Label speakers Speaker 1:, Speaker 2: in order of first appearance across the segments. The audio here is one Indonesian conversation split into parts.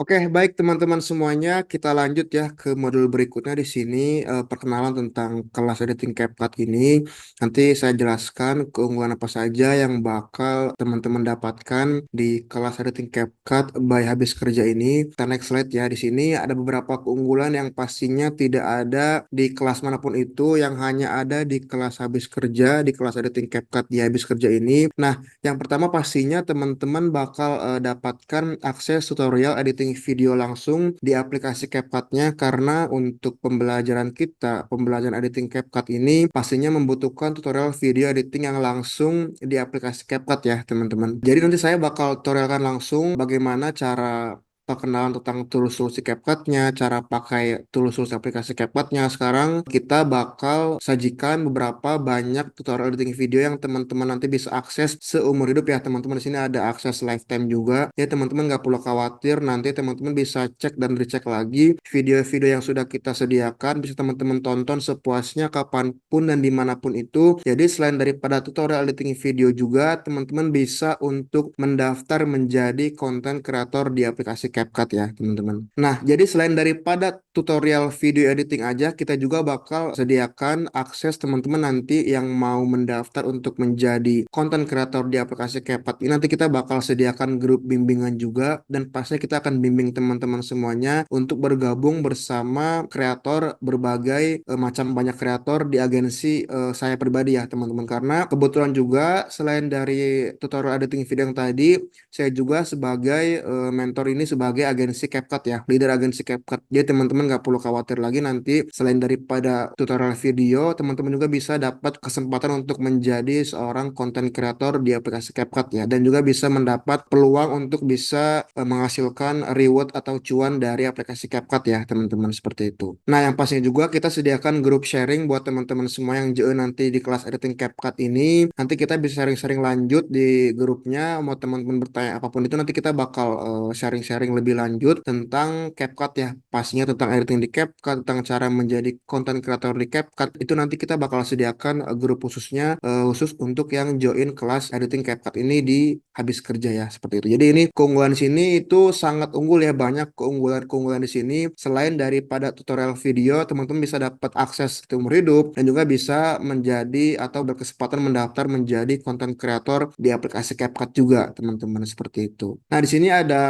Speaker 1: Oke, baik teman-teman semuanya, kita lanjut ya ke modul berikutnya di sini perkenalan tentang kelas editing CapCut ini. Nanti saya jelaskan keunggulan apa saja yang bakal teman-teman dapatkan di kelas editing CapCut by Habis Kerja ini. Kita next slide ya. Di sini ada beberapa keunggulan yang pastinya tidak ada di kelas manapun itu, yang hanya ada di kelas Habis Kerja, di kelas editing CapCut di Habis Kerja ini. Nah, yang pertama pastinya teman-teman bakal dapatkan akses tutorial editing video langsung di aplikasi CapCut-nya, karena untuk pembelajaran kita, pembelajaran editing CapCut ini pastinya membutuhkan tutorial video editing yang langsung di aplikasi CapCut ya teman-teman. Jadi nanti saya bakal tutorialkan langsung bagaimana cara perkenalan tentang tools-tools di CapCut-nya, cara pakai tools-tools aplikasi CapCut-nya. Sekarang kita bakal sajikan beberapa banyak tutorial editing video yang teman-teman nanti bisa akses seumur hidup ya teman-teman. Di sini ada akses lifetime juga. Ya teman-teman nggak perlu khawatir, nanti teman-teman bisa cek dan recheck lagi video-video yang sudah kita sediakan, bisa teman-teman tonton sepuasnya kapanpun dan dimanapun itu. Jadi selain daripada tutorial editing video juga, teman-teman bisa untuk mendaftar menjadi konten kreator di aplikasi CapCut ya teman-teman. Nah, jadi selain daripada tutorial video editing aja, kita juga bakal sediakan akses teman-teman nanti yang mau mendaftar untuk menjadi konten kreator di aplikasi CapCut ini. Nanti kita bakal sediakan grup bimbingan juga, dan pastinya kita akan bimbing teman-teman semuanya untuk bergabung bersama kreator berbagai macam banyak kreator di agensi saya pribadi ya teman-teman. Karena kebetulan juga selain dari tutorial editing video yang tadi, saya juga sebagai mentor ini sebagai agensi CapCut ya, leader agensi CapCut. Jadi teman-teman nggak perlu khawatir lagi, nanti selain daripada tutorial video, teman-teman juga bisa dapat kesempatan untuk menjadi seorang konten kreator di aplikasi CapCut ya, dan juga bisa mendapat peluang untuk bisa menghasilkan reward atau cuan dari aplikasi CapCut ya teman-teman, seperti itu. Nah, yang pastinya juga kita sediakan grup sharing buat teman-teman semua yang join nanti di kelas editing CapCut ini. Nanti kita bisa sharing-sharing lanjut di grupnya. Mau teman-teman bertanya apapun itu, nanti kita bakal sharing-sharing lebih lanjut tentang CapCut ya. Pastinya tentang editing di CapCut, tentang cara menjadi konten kreator di CapCut. Itu nanti kita bakal sediakan grup khususnya, khusus untuk yang join kelas editing CapCut ini di Habis Kerja ya, seperti itu. Jadi ini keunggulan sini itu sangat unggul ya, banyak keunggulan-keunggulan di sini. Selain daripada tutorial video, teman-teman bisa dapat akses seumur hidup dan juga bisa menjadi atau berkesempatan mendaftar menjadi konten kreator di aplikasi CapCut juga, teman-teman, seperti itu. Nah, di sini ada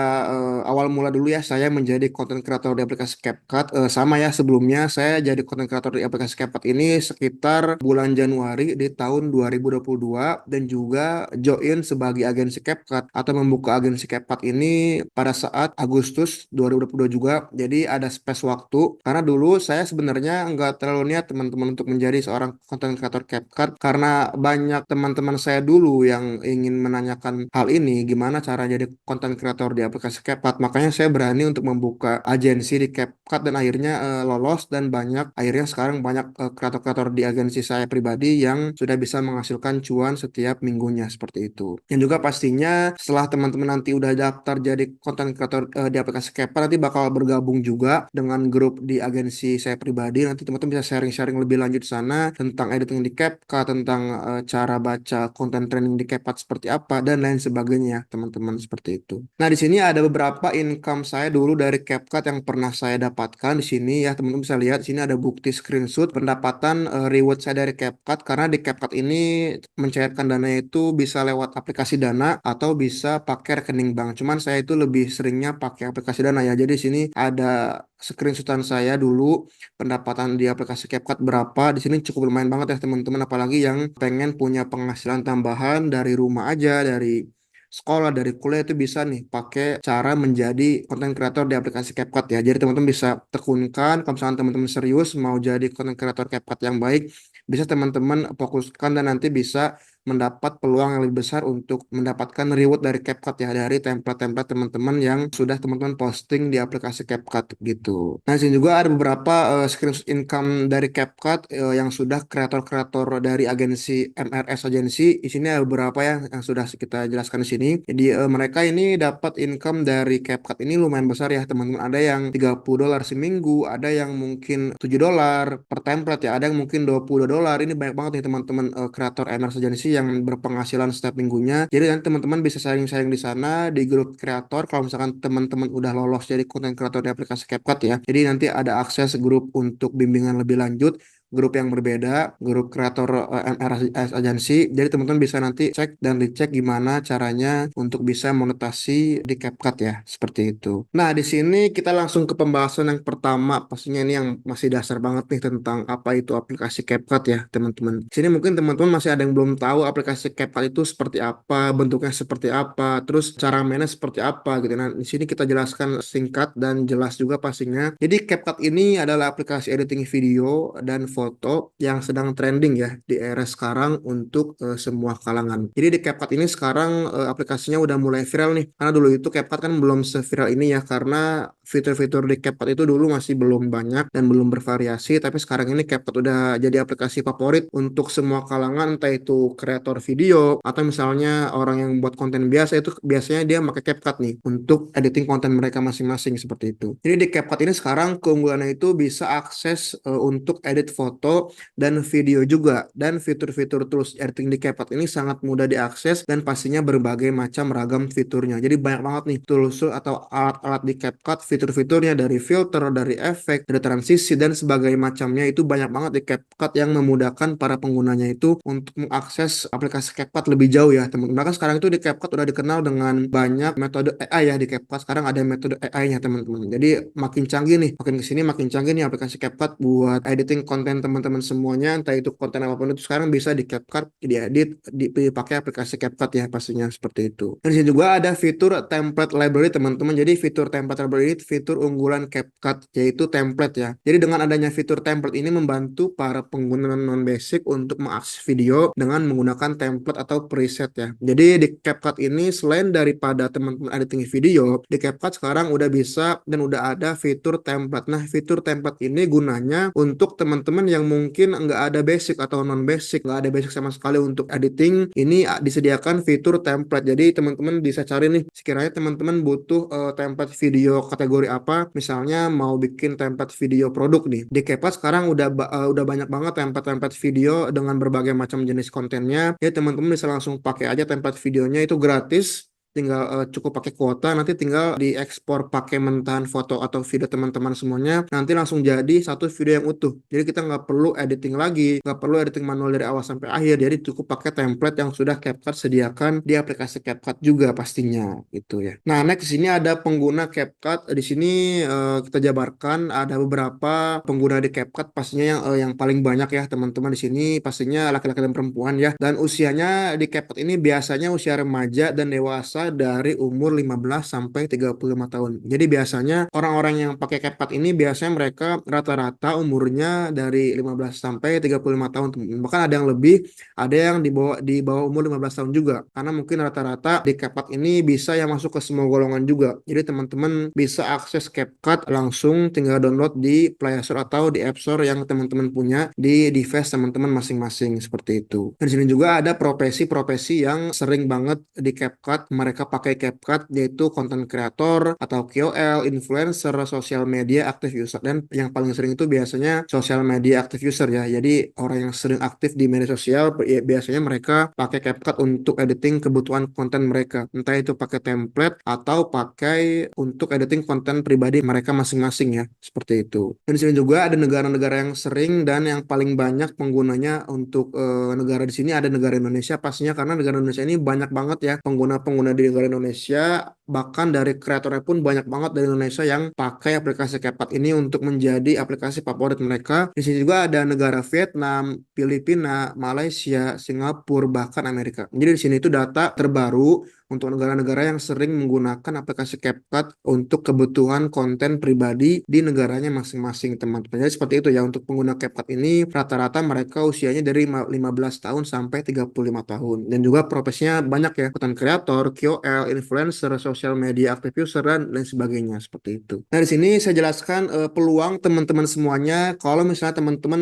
Speaker 1: awal mula dulu ya saya menjadi konten kreator di aplikasi CapCut. Sama ya, sebelumnya saya jadi konten kreator di aplikasi CapCut ini sekitar bulan Januari di tahun 2022, dan juga join sebagai agensi CapCut atau membuka agensi CapCut ini pada saat Agustus 2022 juga. Jadi ada space waktu, karena dulu saya sebenarnya nggak terlalu niat teman-teman untuk menjadi seorang konten kreator CapCut, karena banyak teman-teman saya dulu yang ingin menanyakan hal ini, gimana cara jadi konten kreator di aplikasi CapCut. Makanya saya berani untuk membuka agensi di CapCut, dan akhirnya lolos, dan akhirnya sekarang banyak kreator-kreator di agensi saya pribadi yang sudah bisa menghasilkan cuan setiap minggunya, seperti itu. Dan juga pastinya setelah teman-teman nanti udah daftar jadi konten kreator di aplikasi CapCut, nanti bakal bergabung juga dengan grup di agensi saya pribadi. Nanti teman-teman bisa sharing-sharing lebih lanjut di sana tentang editing di CapCut, tentang cara baca konten training di CapCut seperti apa, dan lain sebagainya ya, teman-teman, seperti itu. Nah, di sini ada beberapa income saya dulu dari CapCut yang pernah saya dapatkan di sini ya, teman-teman bisa lihat. Di sini ada bukti screenshot pendapatan reward saya dari CapCut, karena di CapCut ini mencairkan dana itu bisa lewat aplikasi Dana atau bisa pakai rekening bank. Cuman saya itu lebih seringnya pakai aplikasi Dana ya. Jadi di sini ada screenshotan saya dulu pendapatan di aplikasi CapCut berapa. Di sini cukup lumayan banget ya teman-teman, apalagi yang pengen punya penghasilan tambahan dari rumah aja, dari sekolah, dari kuliah, itu bisa nih pakai cara menjadi konten kreator di aplikasi CapCut ya. Jadi teman-teman bisa tekunkan, kalau misalkan teman-teman serius mau jadi konten kreator CapCut yang baik, bisa teman-teman fokuskan dan nanti bisa mendapat peluang yang lebih besar untuk mendapatkan reward dari CapCut ya, dari template-template teman-teman yang sudah teman-teman posting di aplikasi CapCut gitu. Nah, di sini juga ada beberapa screenshot income dari CapCut yang sudah kreator-kreator dari agensi MRS agensi. Di sini ada beberapa ya yang sudah kita jelaskan di sini. Jadi mereka ini dapat income dari CapCut ini lumayan besar ya teman-teman. Ada yang $30 seminggu, ada yang mungkin $7 per template ya, ada yang mungkin $20. Ini banyak banget nih teman-teman kreator MRS agensi yang berpenghasilan setiap minggunya. Jadi nanti teman-teman bisa sharing-sharing di sana di grup kreator. Kalau misalkan teman-teman udah lolos jadi konten kreator di aplikasi CapCut ya. Jadi nanti ada akses grup untuk bimbingan lebih lanjut, grup yang berbeda, grup kreator MRS agensi. Jadi teman-teman bisa nanti cek dan dicek gimana caranya untuk bisa monetasi di CapCut ya, seperti itu. Nah, di sini kita langsung ke pembahasan yang pertama. Pastinya ini yang masih dasar banget nih tentang apa itu aplikasi CapCut ya, teman-teman. Di sini mungkin teman-teman masih ada yang belum tahu aplikasi CapCut itu seperti apa, bentuknya seperti apa, terus cara mainnya seperti apa gitu. Nah, di sini kita jelaskan singkat dan jelas juga pastinya. Jadi CapCut ini adalah aplikasi editing video dan foto yang sedang trending ya di era sekarang untuk semua kalangan. Jadi di CapCut ini sekarang aplikasinya udah mulai viral nih. Karena dulu itu CapCut kan belum seviral ini ya, karena fitur-fitur di CapCut itu dulu masih belum banyak dan belum bervariasi. Tapi sekarang ini CapCut udah jadi aplikasi favorit untuk semua kalangan, entah itu kreator video atau misalnya orang yang buat konten biasa, itu biasanya dia pakai CapCut nih untuk editing konten mereka masing-masing seperti itu. Jadi di CapCut ini sekarang keunggulannya itu bisa akses untuk edit foto dan video juga, dan fitur-fitur tools editing di CapCut ini sangat mudah diakses dan pastinya berbagai macam ragam fiturnya. Jadi banyak banget nih tools atau alat-alat di CapCut, fitur-fiturnya dari filter, dari efek, dari transisi dan sebagainya macamnya, itu banyak banget di CapCut yang memudahkan para penggunanya itu untuk mengakses aplikasi CapCut lebih jauh ya teman-teman. Bahkan sekarang itu di CapCut udah dikenal dengan banyak metode AI ya. Di CapCut sekarang ada metode AI-nya teman-teman. Jadi makin canggih nih, makin kesini makin canggih nih aplikasi CapCut buat editing konten teman-teman semuanya, entah itu konten apapun itu sekarang bisa di CapCut diedit, dipakai aplikasi CapCut ya pastinya seperti itu. Dan di sini juga ada fitur template library teman-teman. Jadi fitur template library ini fitur unggulan CapCut, yaitu template ya. Jadi dengan adanya fitur template ini membantu para pengguna non basic untuk mengakses video dengan menggunakan template atau preset ya. Jadi di CapCut ini selain daripada teman-teman editing video, di CapCut sekarang udah bisa dan udah ada fitur template. Nah, fitur template ini gunanya untuk teman-teman yang mungkin nggak ada basic atau non basic, nggak ada basic sama sekali untuk editing. Ini disediakan fitur template. Jadi teman-teman bisa cari nih, sekiranya teman-teman butuh template video kategori apa, misalnya mau bikin template video produk nih. Di CapCut sekarang udah banyak banget template-template video dengan berbagai macam jenis kontennya. Ya teman-teman bisa langsung pakai aja template videonya, itu gratis. Tinggal cukup pakai kuota, nanti tinggal diekspor pakai mentahan foto atau video teman-teman semuanya, nanti langsung jadi satu video yang utuh. Jadi kita nggak perlu editing lagi, nggak perlu editing manual dari awal sampai akhir. Jadi cukup pakai template yang sudah CapCut sediakan di aplikasi CapCut juga pastinya gitu ya. Nah, next di sini ada pengguna CapCut. Di sini kita jabarkan ada beberapa pengguna di CapCut, pastinya yang paling banyak ya teman-teman di sini pastinya laki-laki dan perempuan ya. Dan usianya di CapCut ini biasanya usia remaja dan dewasa dari umur 15 sampai 35 tahun. Jadi biasanya orang-orang yang pakai CapCut ini biasanya mereka rata-rata umurnya dari 15 sampai 35 tahun. Bahkan ada yang lebih, ada yang di bawah umur 15 tahun juga. Karena mungkin rata-rata di CapCut ini bisa yang masuk ke semua golongan juga. Jadi teman-teman bisa akses CapCut langsung tinggal download di Play Store atau di App Store yang teman-teman punya di device teman-teman masing-masing seperti itu. Dan di sini juga ada profesi-profesi yang sering banget di CapCut mereka pakai CapCut, yaitu content creator atau KOL, influencer, social media active user, dan yang paling sering itu biasanya social media active user ya. Jadi orang yang sering aktif di media sosial biasanya mereka pakai CapCut untuk editing kebutuhan konten mereka, entah itu pakai template atau pakai untuk editing konten pribadi mereka masing-masing ya, seperti itu. Dan di sini juga ada negara-negara yang sering dan yang paling banyak penggunanya untuk negara di sini ada negara Indonesia pastinya, karena negara Indonesia ini banyak banget ya pengguna-pengguna di negara Indonesia, bahkan dari kreatornya pun banyak banget dari Indonesia yang pakai aplikasi CapCut ini untuk menjadi aplikasi favorit mereka. Di sini juga ada negara Vietnam, Filipina, Malaysia, Singapura, bahkan Amerika. Jadi di sini itu data terbaru untuk negara-negara yang sering menggunakan aplikasi CapCut untuk kebutuhan konten pribadi di negaranya masing-masing teman-teman. Jadi seperti itu ya untuk pengguna CapCut ini, rata-rata mereka usianya dari 15 tahun sampai 35 tahun. Dan juga profesinya banyak ya, content creator, KOL, influencer, social sosial media, aktif user, dan lain sebagainya seperti itu. Nah, di sini saya jelaskan peluang teman-teman semuanya kalau misalnya teman-teman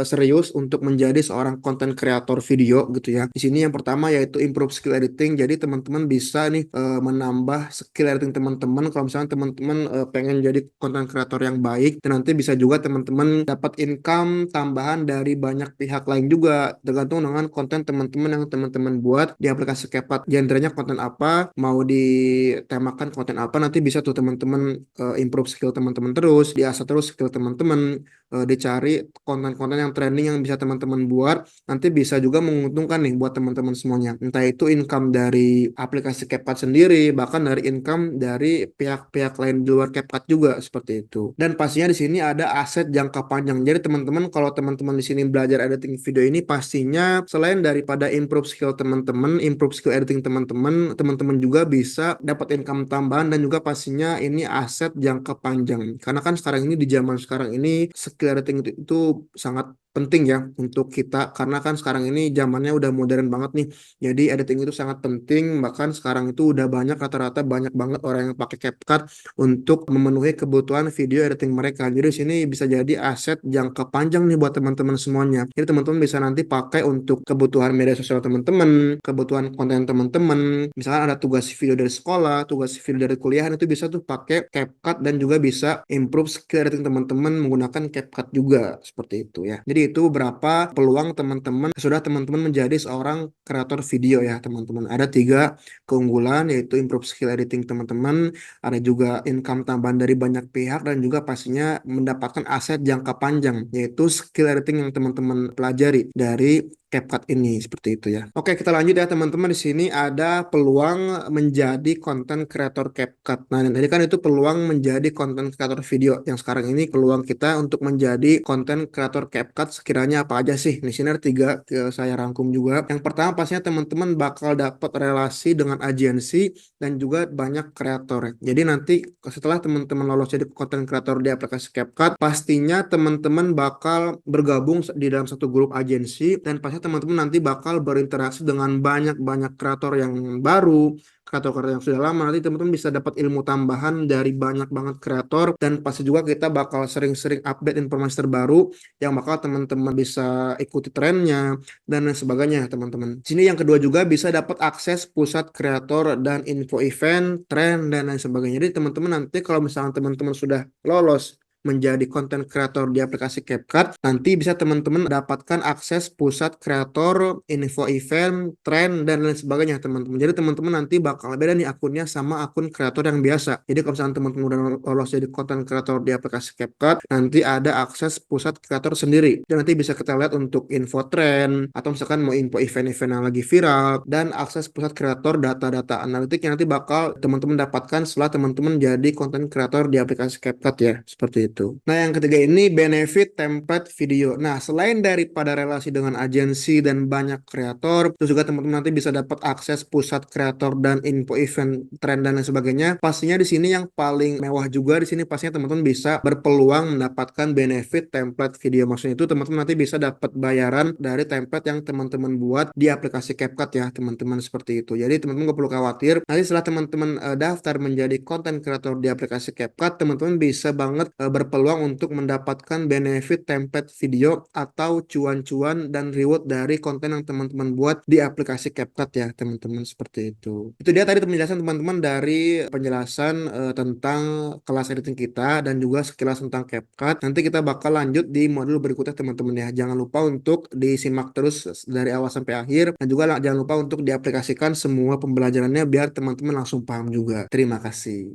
Speaker 1: serius untuk menjadi seorang konten kreator video gitu ya. Di sini yang pertama yaitu improve skill editing. Jadi teman-teman bisa nih menambah skill editing teman-teman kalau misalnya teman-teman pengen jadi konten kreator yang baik, dan nanti bisa juga teman-teman dapat income tambahan dari banyak pihak lain juga, tergantung dengan konten teman-teman yang teman-teman buat di aplikasi CapCut. Genrenya konten apa, mau ditemakan konten apa, nanti bisa tuh teman-teman improve skill teman-teman terus, diasah terus skill teman-teman, dicari konten-konten yang trending yang bisa teman-teman buat, nanti bisa juga menguntungkan nih buat teman-teman semuanya. Entah itu income dari aplikasi CapCut sendiri, bahkan dari income dari pihak-pihak lain di luar CapCut juga seperti itu. Dan pastinya di sini ada aset jangka panjang. Jadi teman-teman, kalau teman-teman di sini belajar editing video ini, pastinya selain daripada improve skill teman-teman, improve skill editing teman-teman, teman-teman juga bisa dapat income tambahan, dan juga pastinya ini aset jangka panjang. Karena kan sekarang ini, di zaman sekarang ini, skill editing itu sangat penting ya untuk kita, karena kan sekarang ini zamannya udah modern banget nih. Jadi editing itu sangat penting, bahkan sekarang itu udah banyak, rata-rata banyak banget orang yang pakai CapCut untuk memenuhi kebutuhan video editing mereka. Jadi di sini bisa jadi aset jangka panjang nih buat teman-teman semuanya. Jadi teman-teman bisa nanti pakai untuk kebutuhan media sosial teman-teman, kebutuhan konten teman-teman. Misalkan ada tugas video dari sekolah, tugas video dari kuliah, itu bisa tuh pakai CapCut, dan juga bisa improve skill editing teman-teman menggunakan CapCut juga seperti itu ya. Jadi itu berapa peluang teman-teman sudah teman-teman menjadi seorang kreator video ya teman-teman. Ada 3 keunggulan, yaitu improve skill editing teman-teman, ada juga income tambahan dari banyak pihak, dan juga pastinya mendapatkan aset jangka panjang, yaitu skill editing yang teman-teman pelajari dari CapCut ini seperti itu ya. Oke, kita lanjut ya teman-teman. Di sini ada peluang menjadi konten kreator CapCut. Nah, tadi kan itu peluang menjadi konten kreator video. Yang sekarang ini peluang kita untuk menjadi konten kreator CapCut sekiranya apa aja sih? Di sini ada 3, saya rangkum juga. Yang pertama pastinya teman-teman bakal dapat relasi dengan agensi dan juga banyak kreator. Jadi nanti setelah teman-teman lolos jadi konten kreator di aplikasi CapCut, pastinya teman-teman bakal bergabung di dalam satu grup agensi, dan pasti teman-teman nanti bakal berinteraksi dengan banyak-banyak kreator yang baru, kreator-kreator yang sudah lama. Nanti teman-teman bisa dapat ilmu tambahan dari banyak banget kreator, dan pasti juga kita bakal sering-sering update informasi terbaru yang bakal teman-teman bisa ikuti trennya dan lain sebagainya teman-teman. Sini yang kedua juga bisa dapat akses pusat kreator dan info event, tren, dan lain sebagainya. Jadi teman-teman nanti kalau misalnya teman-teman sudah lolos menjadi konten kreator di aplikasi CapCut, nanti bisa teman-teman dapatkan akses pusat kreator, info event, tren, dan lain sebagainya teman-teman. Jadi teman-teman nanti bakal beda nih akunnya sama akun kreator yang biasa. Jadi kalau misalnya teman-teman udah lolos jadi konten kreator di aplikasi CapCut, nanti ada akses pusat kreator sendiri. Dan nanti bisa kita lihat untuk info tren, atau misalkan mau info event-event yang lagi viral, dan akses pusat kreator, data-data analitik yang nanti bakal teman-teman dapatkan setelah teman-teman jadi konten kreator di aplikasi CapCut ya. Seperti itu. Nah, yang ketiga ini benefit template video. Nah, selain daripada relasi dengan agensi dan banyak kreator, terus juga teman-teman nanti bisa dapat akses pusat kreator dan info event, tren, dan lain sebagainya. Pastinya di sini yang paling mewah juga, di sini pastinya teman-teman bisa berpeluang mendapatkan benefit template video. Maksudnya itu teman-teman nanti bisa dapat bayaran dari template yang teman-teman buat di aplikasi CapCut ya, teman-teman seperti itu. Jadi teman-teman nggak perlu khawatir. Nanti setelah teman-teman daftar menjadi konten kreator di aplikasi CapCut, teman-teman bisa banget berpeluang untuk mendapatkan benefit template video atau cuan-cuan dan reward dari konten yang teman-teman buat di aplikasi CapCut ya teman-teman, seperti itu. Itu dia tadi penjelasan teman-teman dari penjelasan tentang kelas editing kita, dan juga sekilas tentang CapCut. Nanti kita bakal lanjut di modul berikutnya teman-teman ya. Jangan lupa untuk disimak terus dari awal sampai akhir, dan juga jangan lupa untuk diaplikasikan semua pembelajarannya biar teman-teman langsung paham juga. Terima kasih.